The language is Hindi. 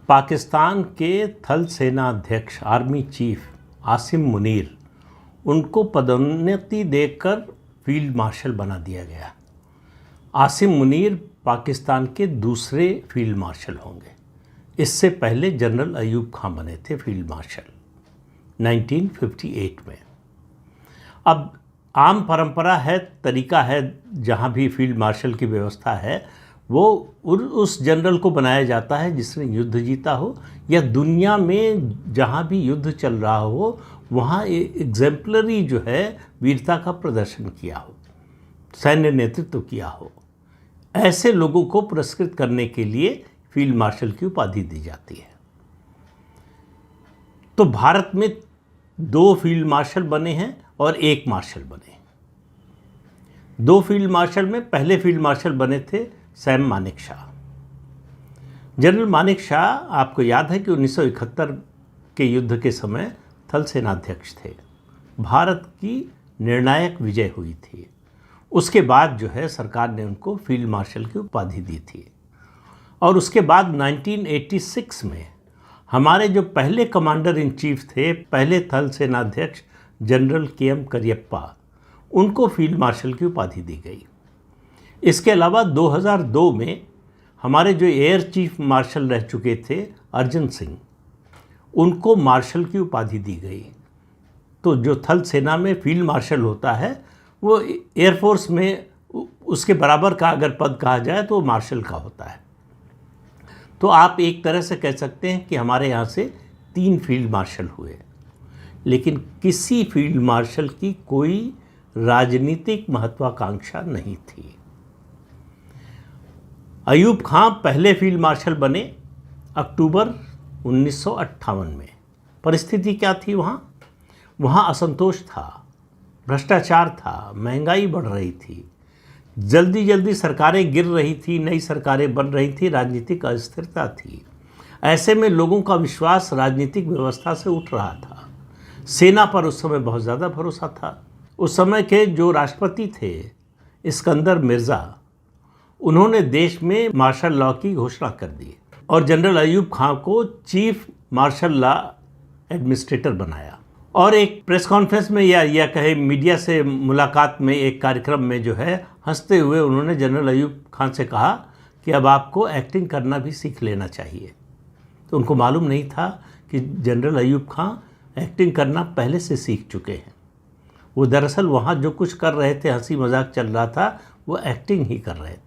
पाकिस्तान के थल सेना अध्यक्ष आर्मी चीफ आसिम मुनीर, उनको पदोन्नति देकर फील्ड मार्शल बना दिया गया। आसिम मुनीर पाकिस्तान के दूसरे फील्ड मार्शल होंगे। इससे पहले जनरल अयूब खान बने थे फील्ड मार्शल 1958 में। अब आम परंपरा है, तरीका है, जहाँ भी फील्ड मार्शल की व्यवस्था है वो उस जनरल को बनाया जाता है जिसने युद्ध जीता हो या दुनिया में जहाँ भी युद्ध चल रहा हो वहाँ एग्जेम्पलरी जो है वीरता का प्रदर्शन किया हो, सैन्य नेतृत्व किया हो। ऐसे लोगों को पुरस्कृत करने के लिए फील्ड मार्शल की उपाधि दी जाती है। तो भारत में 2 फील्ड मार्शल बने हैं और 1 मार्शल बने। 2 फील्ड मार्शल में पहले फील्ड मार्शल बने थे सैम मानेकशॉ। जनरल मानेकशॉ, आपको याद है कि 1971 के युद्ध के समय थल सेनाध्यक्ष थे। भारत की निर्णायक विजय हुई थी। उसके बाद जो है सरकार ने उनको फील्ड मार्शल की उपाधि दी थी। और उसके बाद 1986 में हमारे जो पहले कमांडर इन चीफ थे, पहले थल सेनाध्यक्ष जनरल KM करियप्पा, उनको फील्ड मार्शल की उपाधि दी गई। इसके अलावा 2002 में हमारे जो एयर चीफ मार्शल रह चुके थे अर्जन सिंह, उनको मार्शल की उपाधि दी गई। तो जो थल सेना में फील्ड मार्शल होता है वो एयरफोर्स में उसके बराबर का अगर पद कहा जाए तो मार्शल का होता है। तो आप एक तरह से कह सकते हैं कि हमारे यहाँ से 3 फील्ड मार्शल हुए, लेकिन किसी फील्ड मार्शल की कोई राजनीतिक महत्वाकांक्षा नहीं थी। अयूब खान पहले फील्ड मार्शल बने अक्टूबर 1958 में। परिस्थिति क्या थी वहाँ असंतोष था, भ्रष्टाचार था, महंगाई बढ़ रही थी, जल्दी जल्दी सरकारें गिर रही थी, नई सरकारें बन रही थी, राजनीतिक अस्थिरता थी। ऐसे में लोगों का विश्वास राजनीतिक व्यवस्था से उठ रहा था। सेना पर उस समय बहुत ज़्यादा भरोसा था। उस समय के जो राष्ट्रपति थे इस्कंदर मिर्ज़ा, उन्होंने देश में मार्शल लॉ की घोषणा कर दी और जनरल अयूब खान को चीफ मार्शल लॉ एडमिनिस्ट्रेटर बनाया। और एक प्रेस कॉन्फ्रेंस में या कहे मीडिया से मुलाकात में, एक कार्यक्रम में जो है हंसते हुए उन्होंने जनरल अयूब खान से कहा कि अब आपको एक्टिंग करना भी सीख लेना चाहिए। तो उनको मालूम नहीं था कि जनरल अयूब खान एक्टिंग करना पहले से सीख चुके हैं। वो दरअसल वहाँ जो कुछ कर रहे थे, हंसी मजाक चल रहा था, वो एक्टिंग ही कर रहे थे।